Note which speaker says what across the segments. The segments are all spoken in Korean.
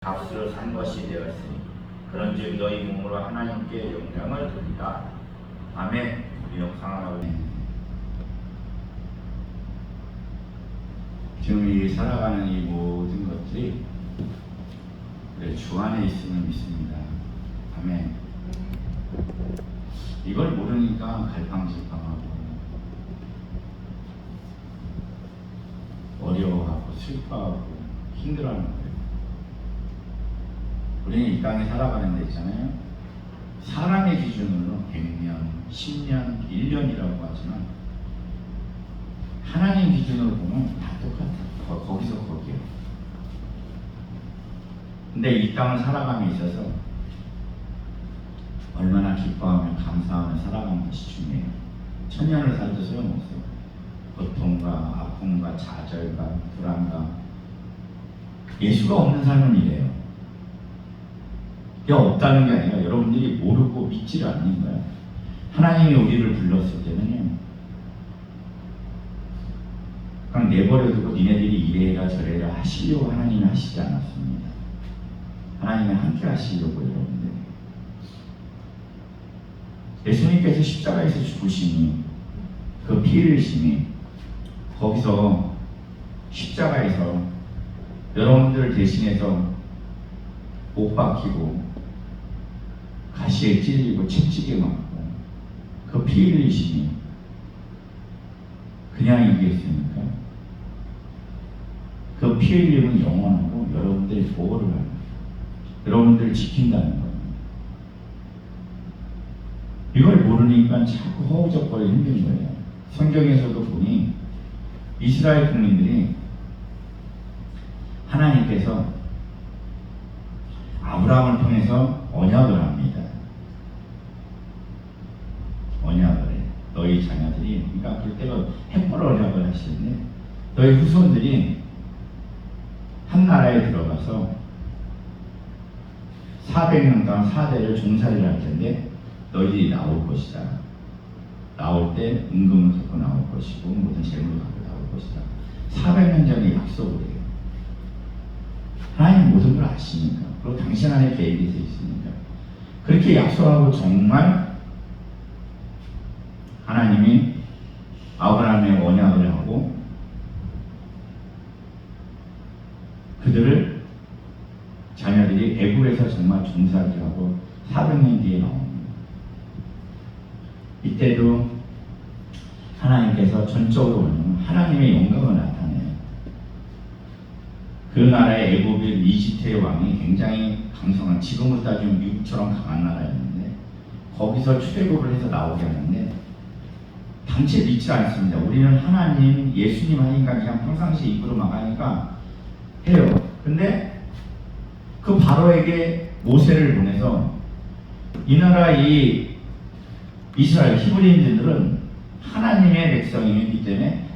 Speaker 1: 값으로 산 것이 되었으니 그런즉 너희 몸으로 하나님께 영광을 돌리라. 아멘. 우리 영상하라고. 지금 이 살아가는 이 모든 것들이 우리 주 안에 있음을 믿습니다. 아멘. 이걸 모르니까 갈팡질팡하고 어려워하고 슬퍼하고 힘들어하는 거예요. 우리는 이 땅에 살아가는 데 있잖아요. 사람의 기준으로 100년, 10년, 1년이라고 하지만 하나님 기준으로 보면 다 똑같아요. 거기서 거기요. 근데 이 땅을 살아감에 있어서 얼마나 기뻐하며 감사하며 살아가는 것이 중요해요. 천년을 살도 소용없어요. 고통과 아픔과 좌절과 불안과 예수가 없는 삶은 이래요. 이게 없다는 게 아니라 여러분들이 모르고 믿지를 않는 거예요. 하나님이 우리를 불렀을 때는요, 그냥 내버려두고 니네들이 이래라 저래라 하시려고 하나님이 하시지 않았습니다. 하나님이 함께 하시려고 여러분들. 예수님께서 십자가에서 죽으시니 그 피 흘리심이 거기서 십자가에서 여러분들 대신해서 못 박히고 가시에 찔리고 채찍에 맞고 그 피 흘리심이 그냥 이기겠습니까? 그 피 흘림은 영원하고 여러분들이 보호를 하는 거예요. 여러분들을 지킨다는 거예요. 이걸 모르니까 자꾸 허우적거리기 힘든 거예요. 성경에서도 보니 이스라엘 국민들이 하나님께서 아브라함을 통해서 언약을 합니다. 언약을 해. 너희 자녀들이, 그러니까 그때가 햇불 언약을 하시는데 너희 후손들이 한 나라에 들어가서 400년 동안 4대를 종살이를 할 텐데 너희들이 나올 것이다. 나올 때 은금을 갖고 나올 것이고 모든 재물을 갖고 나올 것이다. 400년 전에 약속을 해요. 하나님 모든 걸 아시니까, 그리고 당신 안에 계획이 있으니까 그렇게 약속하고 정말 하나님이 아브라함의 언약을 하고 그들을 자녀들이 애굽에서 정말 종살이를 하고 400년 뒤에 나옵니다. 이때도 하나님께서 전적으로 보면 하나님의 영광을 나타내요. 그 나라의 애굽의 이집트의 왕이 굉장히 강성한, 지금으로 따지면 미국처럼 강한 나라였는데 거기서 출애굽을 해서 나오게 하는데 단체 믿지 않습니다. 우리는 하나님, 예수님 하니까 그냥 평상시 입으로 막 하니까 해요. 근데 그 바로에게 모세를 보내서 이 나라 이 이스라엘 히브리인들은 하나님의 백성이기 때문에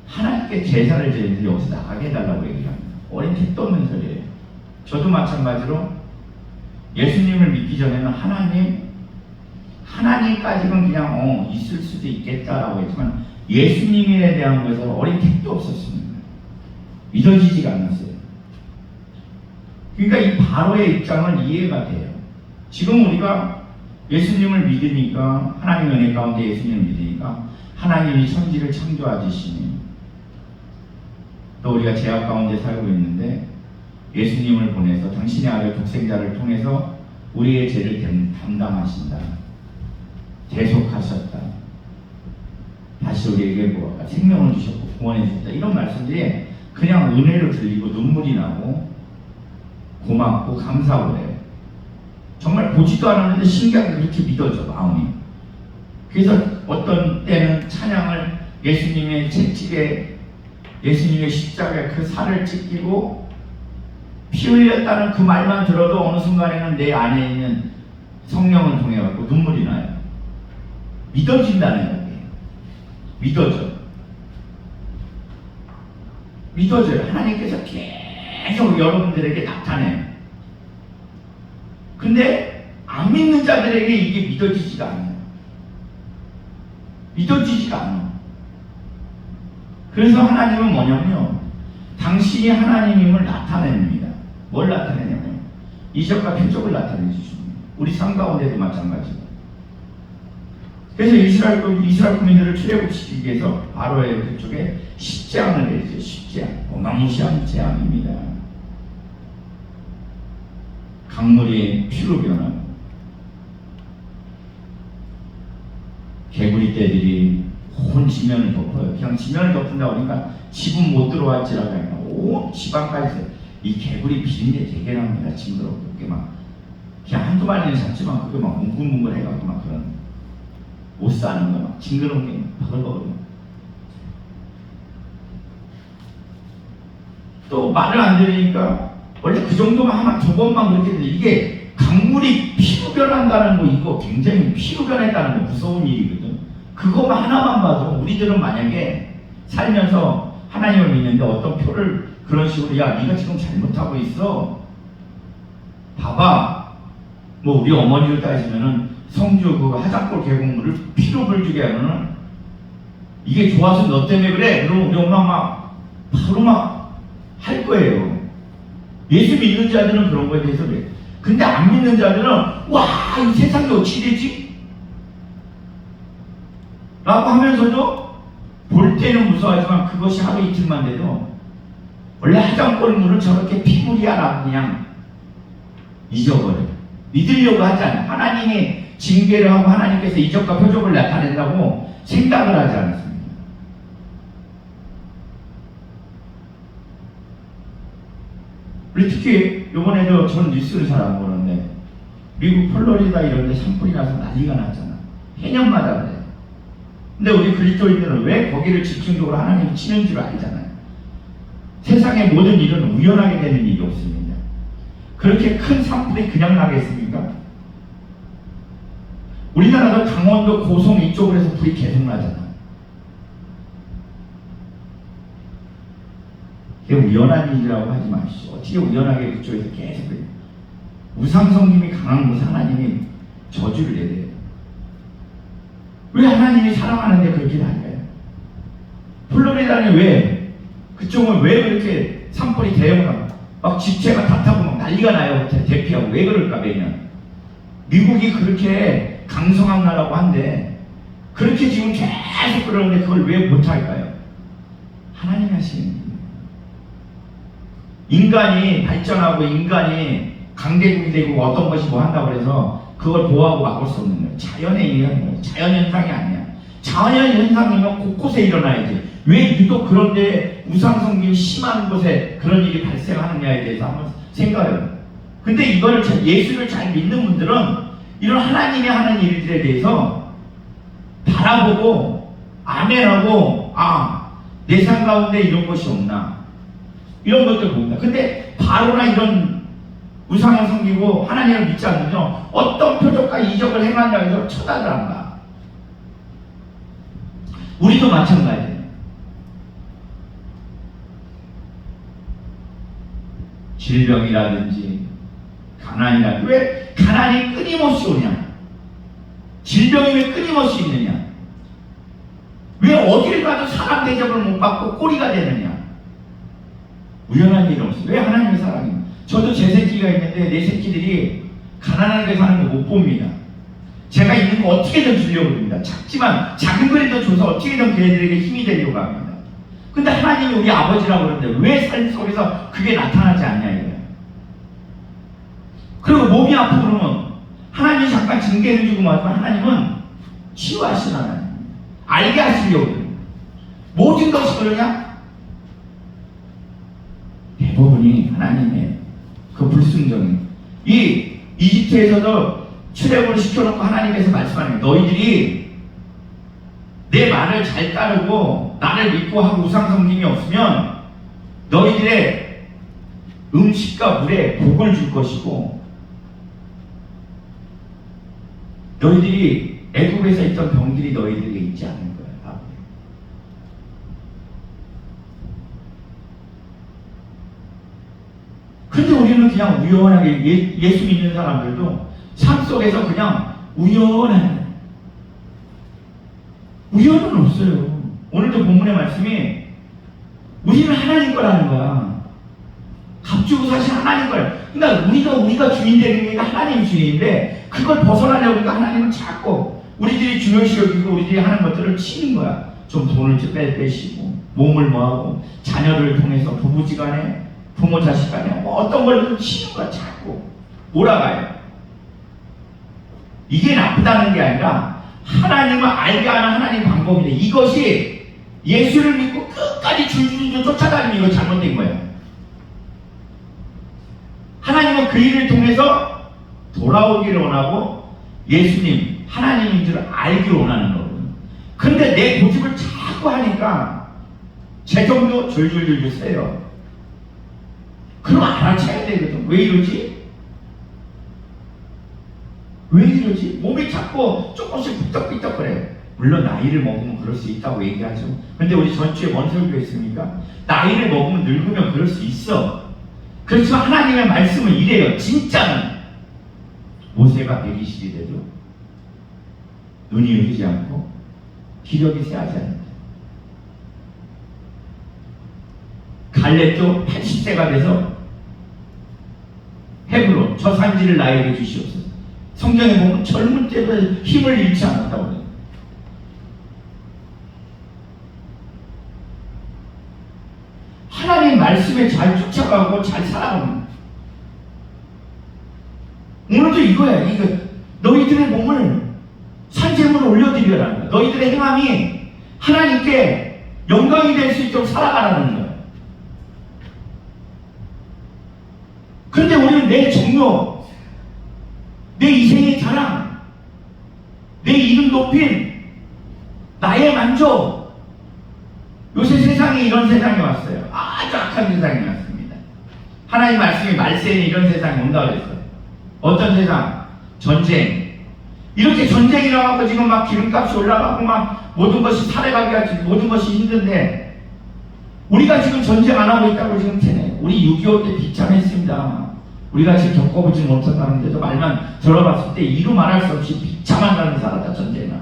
Speaker 1: 하나님께 제사를 드리면서 여기서 나가게 해달라고 얘기를 합니다. 어린 택도 없는 소리예요. 저도 마찬가지로 예수님을 믿기 전에는 하나님까지는 그냥 있을 수도 있겠다라고 했지만 예수님에 대한 것은 어린 택도 없었습니다. 믿어지지가 않았어요. 그러니까 이 바로의 입장은 이해가 돼요. 지금 우리가 예수님을 믿으니까, 하나님의 은혜 가운데 예수님을 믿으니까 하나님이 천지를 창조하시니 또 우리가 죄악 가운데 살고 있는데 예수님을 보내서 당신의 아들 독생자를 통해서 우리의 죄를 담당하신다. 대속하셨다. 다시 우리에게 생명을 주셨고 구원해 주셨다. 이런 말씀들이 그냥 은혜로 들리고 눈물이 나고 고맙고 감사하고 해요. 정말 보지도 않았는데 신기하게 그렇게 믿어져, 마음이. 그래서 어떤 때는 찬양을 예수님의 채찍에, 예수님의 십자가에 그 살을 찢기고 피 흘렸다는 그 말만 들어도 어느 순간에는 내 안에 있는 성령을 통해 갖고 눈물이 나요. 믿어진다는 거예요. 믿어져요. 하나님께서 계속 여러분들에게 나타내요. 근데 안 믿는 자들에게 이게 믿어지지가 않아요. 그래서 하나님은 뭐냐면요, 당신이 하나님임을 나타냅니다. 뭘 나타내냐면 이적과 표적을 나타내 주십니다. 우리 삶 가운데도 마찬가지고. 그래서 이스라엘 국민들을 출애굽시키기 위해서 바로의 그쪽에 십재앙을 내리죠. 십재앙, 어마무시한 재앙입니다. 강물이 피로 변하고 개구리 떼들이 온 지면을 덮어요. 그냥 지면을 덮는다 보니까 집은 못 들어왔지라고 하니까 온 지방까지 이 개구리 비린내 되게 납니다. 징그럽고 그게 막 그냥 한두 마리는 잡지만 그게 막 뭉글뭉글 해갖고 막 그런 못 사는 거 막 징그러운 게 버글버글. 또 말을 안 들으니까 원래 그 정도만 하면 두 번만 그렇게 되는데 이게 강물이 피로 변한다는 거 이거 굉장히 피로 변했다는 거 무서운 일이거든. 그거만 하나만 봐도 우리들은 만약에 살면서 하나님을 믿는데 어떤 표를 그런 식으로 야 네가 지금 잘못하고 있어 봐봐 뭐 우리 어머니를 따지면은 성주 그 하작골 계곡물을 피로 불주게 하면은 이게 좋아서 너 때문에 그래 그럼 우리 엄마 막 바로 막 할 거예요. 예수 믿는 자들은 그런 거에 대해서 그래. 근데 안 믿는 자들은 와 이 세상이 어찌 되지? 라고 하면서도 볼 때는 무서워하지만 그것이 하루 이틀만 돼도 원래 하장골 물을 저렇게 피물이야 라고 그냥 잊어버려. 믿으려고 하지 않아. 하나님이 징계를 하고 하나님께서 이적과 표적을 나타낸다고 생각을 하지 않습니다. 우리 특히 이번에도 저는 뉴스를 잘 안 보는데 미국 플로리다 이런 데 산불이 나서 난리가 났잖아. 해년마다 그래. 근데 우리 그리스도인들은 왜 거기를 집중적으로 하나님이 치는 줄 알잖아요. 세상의 모든 일은 우연하게 되는 일이 없습니다. 그렇게 큰 산불이 그냥 나겠습니까? 우리나라도 강원도 고성 이쪽으로 해서 불이 계속 나잖아. 그게 우연한 일이라고 하지 마시오. 어떻게 우연하게 그쪽에서 계속 그래요. 우상성님이 강한 곳에 하나님이 저주를 내려요. 왜 하나님이 사랑하는데 그렇게 달려요? 플로리다는 왜? 그쪽은 왜 그렇게 산불이 대형하고 막 집채가 다 타고 막 난리가 나요. 대피하고 왜 그럴까 매년? 미국이 그렇게 강성한 나라고 한데 그렇게 지금 계속 그러는데 그걸 왜 못할까요? 하나님이 하시는 일이에요. 인간이 발전하고 인간이 강대국이 되고 어떤 것이 뭐 한다고 해서 그걸 보호하고 막을 수 없는 거예요. 자연에 의한 거예요. 자연현상이 아니야. 자연현상이면 곳곳에 일어나야지. 왜 유독 그런데 우상성김이 심한 곳에 그런 일이 발생하느냐에 대해서 한번 생각해요. 근데 이걸 예수를 잘 믿는 분들은 이런 하나님이 하는 일들에 대해서 바라보고 아멘하고 내 삶 가운데 이런 것이 없나 이런 것들 봅니다. 근데 바로나 이런 우상을 섬기고 하나님을 믿지 않으면 어떤 표적과 이적을 행한다고 해서 쳐다를 안 봐. 우리도 마찬가지예요. 질병이라든지 가난이라든지 왜 가난이 끊임없이 오냐? 질병이 왜 끊임없이 있느냐? 왜 어딜 가도 사람 대접을 못 받고 꼬리가 되느냐? 우연한 일은 없어요. 왜 하나님의 사랑입니다. 저도 제 새끼가 있는데 내 새끼들이 가난하게 사는 거 못 봅니다. 제가 있는 거 어떻게든 주려고 합니다. 작지만 작은 거라도 줘서 어떻게든 걔네들에게 힘이 되려고 합니다. 근데 하나님이 우리 아버지라고 그러는데 왜 삶 속에서 그게 나타나지 않냐 이거예요. 그리고 몸이 아프고 그러면 하나님이 잠깐 징계해주고 말하면 하나님은 치유하시는 하나님. 알게 하시려고 해요. 모든 것이 그러냐? 대부분이 하나님의 그 불순종이 이 이집트에서도 출애굽을 시켜놓고 하나님께서 말씀하는 거예요. 너희들이 내 말을 잘 따르고 나를 믿고 하고 우상성김이 없으면 너희들의 음식과 물에 복을 줄 것이고 너희들이 애국에서 있던 병들이 너희들에게 있지 않을 거야. 근데 우리는 그냥 우연하게 예수 믿는 사람들도 삶 속에서 그냥 우연한 우연은 없어요. 오늘도 본문의 말씀이 우리는 하나님 거라는 거야. 값주고 사실 하나님 거예요. 그러니까 우리가 주인 되는 게 하나님 주인인데 그걸 벗어나려고 하니까 하나님은 자꾸 우리들이 중요시 여기고 우리들이 하는 것들을 치는 거야. 좀 돈을 빼시고 몸을 뭐하고 자녀를 통해서 부부지간에 부모 자식간에 뭐 어떤 걸 좀 치는 거야. 자꾸 몰아가요. 이게 나쁘다는 게 아니라 하나님을 알게 하는 하나님 방법인데 이것이 예수를 믿고 끝까지 줄줄줄 쫓아다니는 이거 잘못된 거예요. 하나님은 그 일을 통해서 돌아오기를 원하고 예수님 하나님인 줄 알기를 원하는 거거든요. 근데 내 고집을 자꾸 하니까 재정도 줄줄줄줄 세요. 그럼 알아차야 되거든. 왜 이러지? 왜 이러지? 몸이 자꾸 조금씩 삐떡삐떡거려요. 물론 나이를 먹으면 그럴 수 있다고 얘기하죠. 근데 우리 전주에 뭔 설교했습니까? 나이를 먹으면 늙으면 그럴 수 있어. 그렇지만 하나님의 말씀은 이래요. 진짜는 모세가 120이 돼도 눈이 흐리지 않고 기력이 쇠하지 않는다. 갈렙도 80세가 돼서 헤브론 저 산지를 나에게 주시옵소서. 성경에 보면 젊은 때도 힘을 잃지 않았다고 해요. 하나님 말씀에 잘 쫓아가고 잘 살아가는 오늘도 이거야. 이거 너희들의 몸을 산재물을 올려드리라는 거야. 너희들의 행함이 하나님께 영광이 될 수 있도록 살아가라는 거야. 그런데 우리는 내 종료, 내 인생의 자랑, 내 이름 높임, 나의 만족. 요새 세상에 이런 세상이 왔어요. 아주 악한 세상이 왔습니다. 하나님 말씀이 말세에 이런 세상이 온다고 그랬어요. 어떤 세상? 전쟁. 이렇게 전쟁이 나가고 지금 막 기름값이 올라가고 막 모든 것이 살아가기가 모든 것이 힘든데 우리가 지금 전쟁 안 하고 있다고 지금 te네. 우리 6.25 때 비참했습니다. 우리가 지금 겪어보지 못한다는데도 말만 들어봤을 때 이루 말할 수 없이 비참한 사람이 살았다. 전쟁은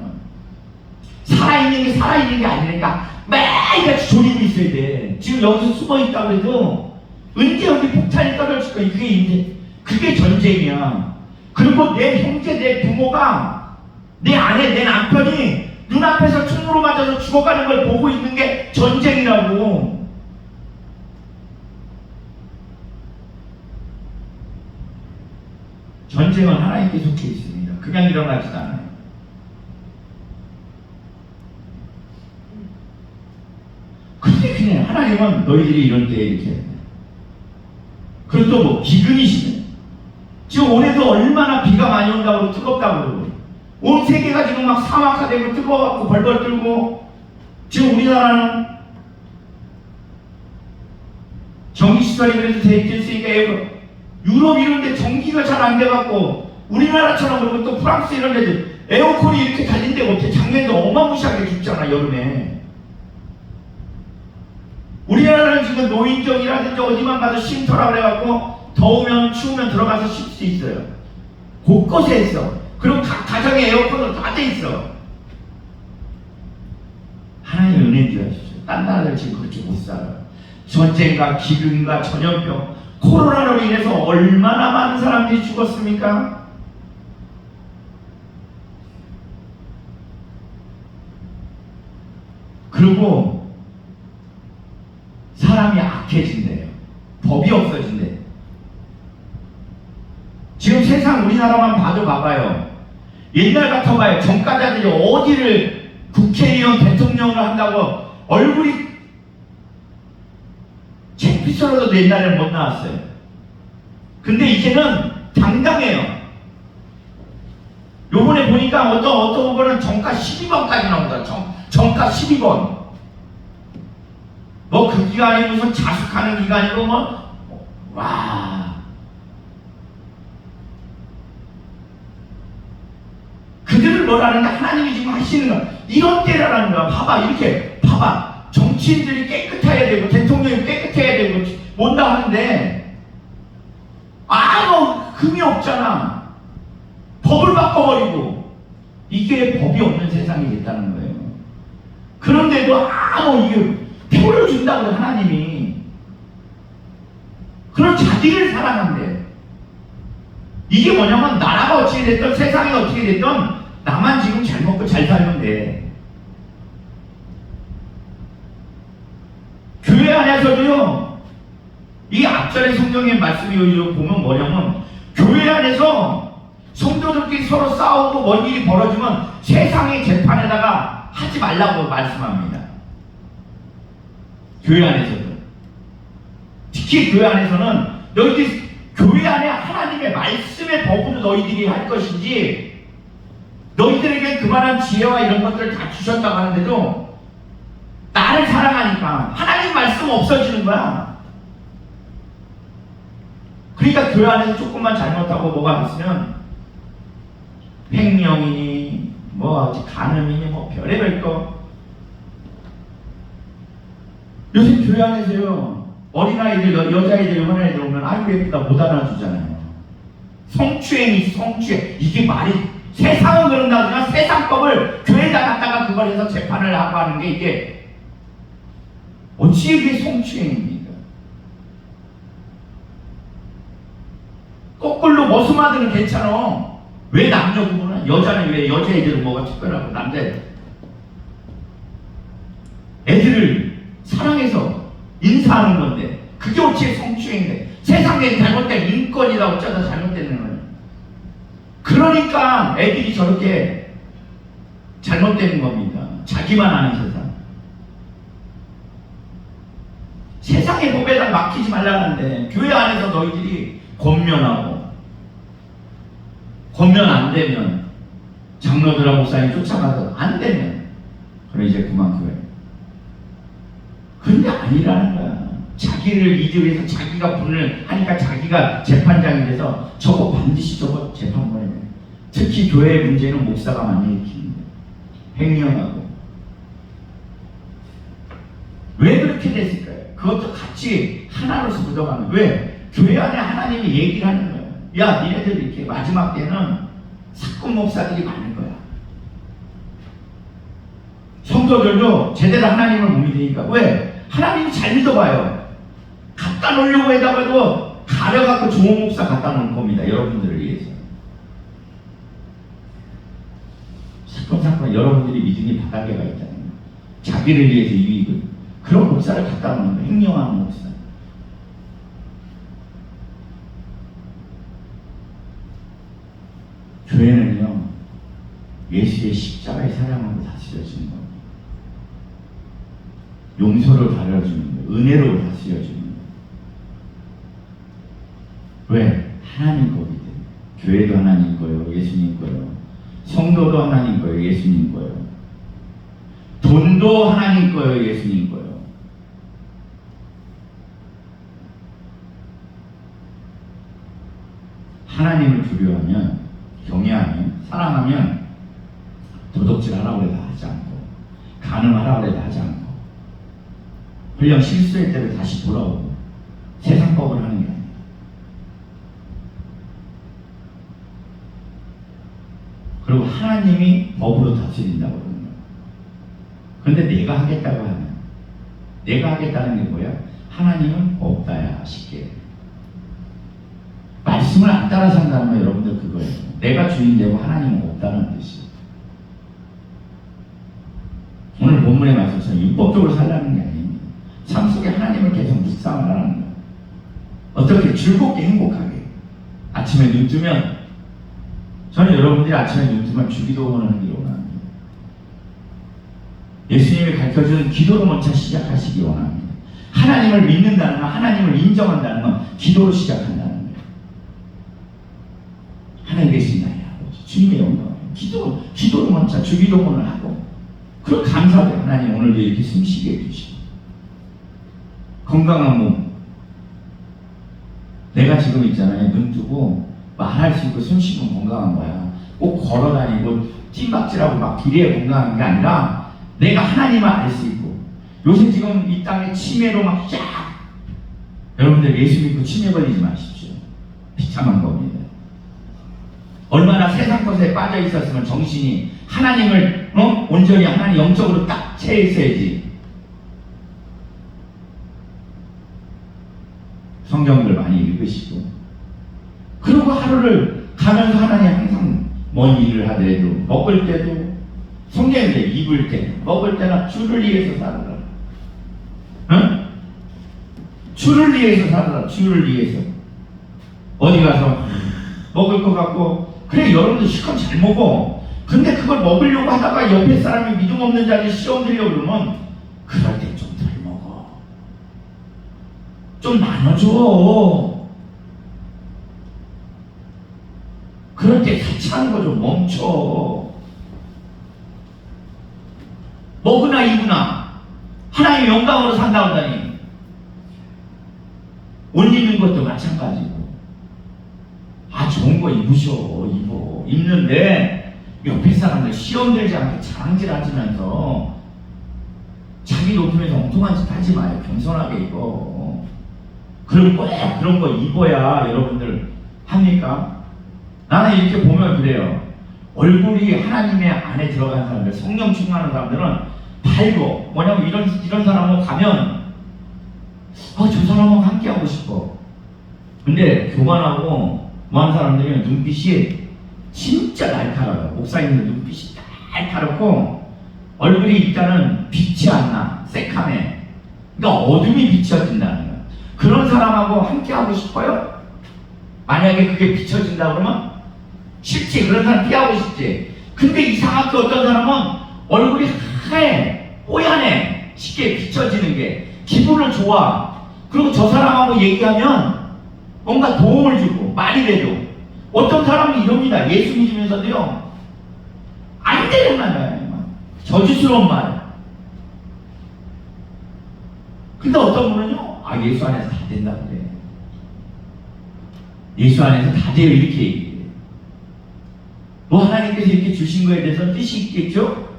Speaker 1: 살아있는 게 살아있는 게 아니니까 매일같이 졸이고 있어야 돼. 지금 여기서 숨어있다고 해도 언제 여기 폭탄이 떨어질 거야. 그게 전쟁이야. 그리고 내 형제, 내 부모가, 내 아내, 내 남편이 눈앞에서 총으로 맞아서 죽어가는 걸 보고 있는 게 전쟁이라고. 전쟁은 하나님께 속해 있습니다. 그냥 일어나지도 않아요. 근데 그냥 하나님은 너희들이 이런 때에 이렇게 해야 돼. 그리고 또 뭐 기근이시네. 지금 올해도 얼마나 비가 많이 온다고 뜨겁다고 그러고 온 세계가 지금 막 사막화되고 뜨거워갖고 벌벌 떨고 지금 우리나라는 전기시설이 그래도 되있으니까 유럽 이런 데 전기가 잘 안 돼갖고 우리나라처럼 그러고 또 프랑스 이런 데도 에어컨이 이렇게 달린 데가 없지. 작년에도 어마무시하게 춥잖아 여름에. 우리나라는 지금 노인정이라든지 어디만 가도 쉼터라 그래갖고 더우면 추우면 들어가서 쉴 수 있어요. 곳곳에 있어. 그리고 각 가정에 에어컨은 다 돼 있어. 하나님의 은혜인 줄 아십시오. 딴 나라들 지금 그렇게 못 살아요. 전쟁과 기근과 전염병, 코로나로 인해서 얼마나 많은 사람들이 죽었습니까? 그리고 사람이 악해진대요. 법이 없어진대. 지금 세상 우리나라만 봐도 봐봐요. 옛날 같아봐요. 정가자들이 어디를 국회의원 대통령을 한다고 얼굴이 책비서로도 옛날에는 못 나왔어요. 근데 이제는 당당해요. 요번에 보니까 어떤 후보는 정가 12번까지 나온다. 정가 12번. 뭐 그 기간이 무슨 자숙하는 기간이고 뭐 와. 그들을 뭐라는 게 하나님이 지금 하시는 거야. 이런 때라는 거야. 봐봐 이렇게 봐봐. 정치인들이 깨끗해야 되고 대통령이 깨끗해야 되고 뭔다 하는데 아무 흠이 없잖아. 법을 바꿔버리고 이게 법이 없는 세상이 됐다는 거예요. 그런데도 아무 이게 표를 준다고 하나님이. 그럼 자기를 사랑한대. 이게 뭐냐면 나라가 어떻게 됐든 세상이 어떻게 됐든 나만 지금 잘 먹고 잘 살면 돼. 교회 안에서도요, 이 앞전에 성경의 말씀이 보면 뭐냐면 교회 안에서 성도들끼리 서로 싸우고 뭔 일이 벌어지면 세상의 재판에다가 하지 말라고 말씀합니다. 교회 안에서도. 특히 교회 안에서는 너희들 교회 안에 하나님의 말씀의 법으로 너희들이 할 것인지, 너희들에게 그만한 지혜와 이런 것들을 다 주셨다고 하는데도 나를 사랑하니까 하나님 말씀 없어지는 거야. 그러니까 교회 안에서 조금만 잘못하고 뭐가 있으면 횡령이니 뭐 간음이니 뭐 별의별 거. 요새 교회 안에서요, 어린아이들, 여자아이들, 여자아이들 오면 아이고 예쁘다 못 알아주잖아요. 성추행이 성추행. 이게 말이, 세상은 그런다거나 세상법을 교회에다 갖다가 그걸 해서 재판을 하고 하는 게 이게 어찌 이게 성추행입니까? 거꾸로 머스마드는 괜찮아. 왜 남녀 구분은? 여자는 왜 여자애들은 뭐가 특별하고 남자애들? 애들을 사랑해서 인사하는 건데 그게 어찌 성추행인데, 세상에 잘못된 인권이다 어쩌다 잘못되는 거예요. 그러니까 애들이 저렇게 잘못되는 겁니다. 자기만 아는 세상. 세상의 법에다 맡기지 말라는데 교회 안에서 너희들이 권면하고, 권면 안 되면 장로들하고 목사님 쫓아가서 안 되면 그래 이제 그만 교회. 근데 아니라는 거야. 자기를 이득해서 자기가 분을 하니까 자기가 재판장이 돼서 저거 반드시 저거 재판관에 돼. 특히 교회의 문제는 목사가 많이 일으키는 거야. 횡령하고. 왜 그렇게 됐을까요? 그것도 같이 하나로서 묻어가는. 왜? 교회 안에 하나님이 얘기를 하는 거예요. 야, 니네들 이렇게 마지막 때는 사건 목사들이 많을 거야. 성도들도 제대로 하나님을 못 믿으니까. 왜? 하나님이 잘 믿어봐요. 갖다 놓으려고 해다가도 가려갖고 좋은 목사 갖다 놓을 겁니다. 여러분들을 위해서. 사건 여러분들이 믿음이 바닥에가 있잖아요. 자기를 위해서 유익을. 그런 목사를 갖다 놓는 거예요. 횡령하는 목사. 교회는요, 예수의 십자가의 사랑으로 다스려지는 겁니다. 용서를 가려주는 거예요. 은혜로 다스려주는 거예요. 왜? 하나님 거기 때문에. 교회도 하나님 거예요. 예수님 거예요. 성도도 하나님 거예요. 예수님 거예요. 돈도 하나님 거예요. 예수님 거예요. 하나님을 두려워하면, 경외하면, 사랑하면 도둑질 하라고 해도 하지 않고, 간음하라고 해도 하지 않고, 물론 실수할 때를 다시 돌아오고 세상법을 하는 게 아니에요. 그리고 하나님이 법으로 다스린다고 그러는 거예요. 그런데 내가 하겠다고 하면, 내가 하겠다는 게 뭐야? 하나님은 없다야 쉽게. 말씀을 안 따라 산다는 건 여러분들 그거예요. 내가 주인 되고 하나님은 없다는 뜻이에요. 오늘 본문의 말씀처럼 율법적으로 살라는 게 아닙니다. 삶 속에 하나님을 계속 묵상을 하는 거예요. 어떻게 즐겁게 행복하게. 아침에 눈 뜨면, 저는 여러분들이 아침에 눈 뜨면 주기도문을 하기를 원합니다. 예수님이 가르쳐주는 기도로 먼저 시작하시기 원합니다. 하나님을 믿는다는 건, 하나님을 인정한다는 건 기도로 시작한다는 거예요. 하나님 계신 나의 아버지, 주님의 영광, 기도로 먼저 주기도문을 하고, 그럼 감사해요. 하나님 오늘도 이렇게 숨쉬게 해주시고, 건강한 몸. 내가 지금 있잖아요. 눈 뜨고 말할 수 있고 숨 쉬면 건강한 거야. 꼭 걸어다니고 찜박질하고 막 길에 건강한 게 아니라 내가 하나님을 알 수 있고. 요새 지금 이 땅에 치매로 막 쫙. 여러분들 예수 믿고 치매 걸리지 마십시오. 비참한 겁니다. 얼마나 세상 것에 빠져 있었으면 정신이 하나님을 온전히 하나님 영적으로 딱 채 있어야지. 성경들 많이 읽으시고, 그리고 하루를 가면서 하나님 항상 뭔 일을 하더라도 먹을 때도 성경에 입을 때 먹을 때나 주를 위해서 살아라. 응? 주를 위해서 살아라. 주를 위해서. 어디 가서 먹을 것 같고, 그래 여러분들 실컷 잘 먹어. 근데 그걸 먹으려고 하다가 옆에 사람이 믿음 없는 자한테 시험 들려고 그러면 그럴 때 좀 덜 먹어. 좀 나눠줘. 그럴 때 같이 하는 거 좀 멈춰. 먹으나 입으나 하나님의 영광으로 산다고 하다니, 옷 입는 것도 마찬가지고, 좋은 거 입으셔. 입어. 입는데 옆에 사람들 시험 들지 않게 자랑질 하시면서 자기 높이면서 엉뚱한 짓 하지 마요. 겸손하게 입어. 그럼 꼭 그런 거 입어야 여러분들 합니까? 나는 이렇게 보면 그래요. 얼굴이 하나님의 안에 들어간 사람들, 성령 충만한 사람들은 밝어. 뭐냐면 이런 사람하고 가면 저 사람하고 함께 하고 싶어. 근데 교만하고 뭐하는 사람들은 눈빛이 진짜 날카로워요. 목사님들 눈빛이 날카롭고 얼굴이 일단은 빛이 안 나. 새카매. 그러니까 어둠이 비춰진다는 거야. 그런 사람하고 함께 하고 싶어요? 만약에 그게 비춰진다 그러면 싫지. 그런 사람 피하고 싶지. 근데 이상하게 어떤 사람은 얼굴이 하얘, 뽀얀해. 쉽게 비춰지는 게 기분은 좋아. 그리고 저 사람하고 얘기하면 뭔가 도움을 주고 말이래도. 어떤 사람은 이럽니다. 예수 믿으면서도요, 안 되는 말이야. 저주스러운 말. 근데 어떤 분은요, 예수 안에서 다 된다 그래. 예수 안에서 다 돼요. 이렇게 얘기해. 뭐 하나님께서 이렇게 주신 거에 대해서 뜻이 있겠죠?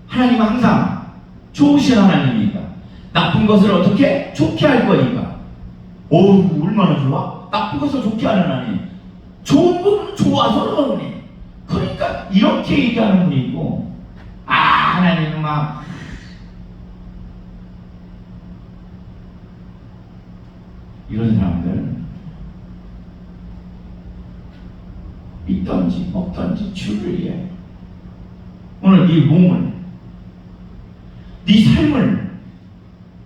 Speaker 1: 하나님은 항상 좋으신 하나님이니까 나쁜 것을 어떻게 좋게 할 거니까. 얼마나 좋아? 나쁜 것을 좋게 하는 하나님. 좋은 건 좋아서 그러네. 그러니까 이렇게 얘기하는 분이 있고, 하나님은 막 이런 사람들 믿던지 먹던지 주를 위해 오늘 네 몸을, 네 삶을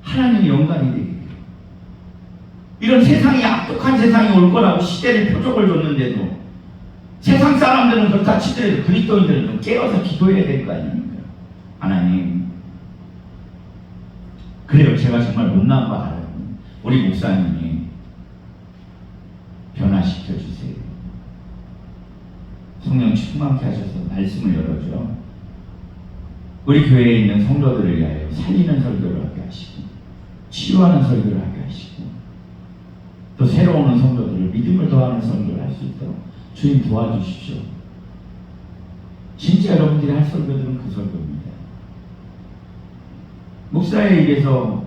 Speaker 1: 하나님의 영광이 되게. 이런 세상이 악독한 세상이 올 거라고 시대를 표적을 줬는데도 세상 사람들은 그렇다 치더라도 그리스도인들은 좀 깨어서 기도해야 될 거 아닙니까? 하나님, 그래요. 제가 정말 못난 거 알아요. 우리 목사님이 변화시켜 주세요. 성령 충만케 하셔서 말씀을 열어줘. 우리 교회에 있는 성도들을 위하여 살리는 설교를 하게 하시고, 치유하는 설교를 하게 하시고, 또 새로 오는 성도들을 믿음을 더하는 설교를 할 수 있도록 주님 도와주십시오. 진짜 여러분들이 할 설교들은 그 설교입니다. 목사에게서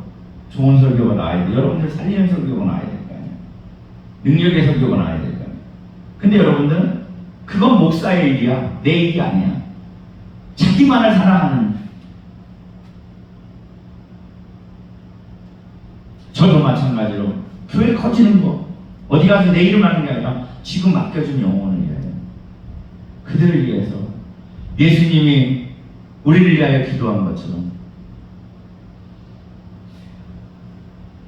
Speaker 1: 좋은 설교가 나와야 돼. 여러분들 살리는 설교가 나와야 될 거 아니에요. 능력의 설교가 나와야 될 거 아니에요. 근데 여러분들은 그건 목사의 일이야. 내 일이 아니야. 자기만을 사랑하는. 저도 마찬가지로 교회 커지는 거, 어디 가서 내 이름 하는 게 아니라 지금 맡겨준 영혼을 위하여, 그들을 위해서 예수님이 우리를 위하여 기도한 것처럼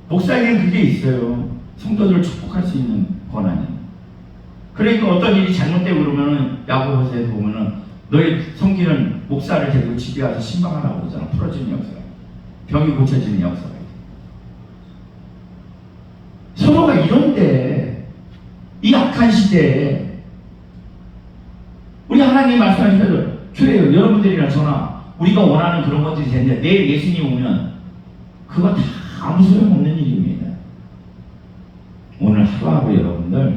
Speaker 1: 목사에게는 그게 있어요. 성도들을 축복할 수 있는 권한이. 그러니까 어떤 일이 잘못되고 그러면은 야고보서에서 보면은 너희 섬기는 목사를 데리고 집에 가서 신방하라고 그러잖아. 풀어지는 역사가, 병이 고쳐지는 역사가. 서로가 이런데, 이 악한 시대에 우리 하나님 말씀하신 대로 교회 여러분들이나 저나 우리가 원하는 그런 것들이 되는데 내일 예수님 오면 그거 다 아무 소용없는 일입니다. 오늘 하루하루 여러분들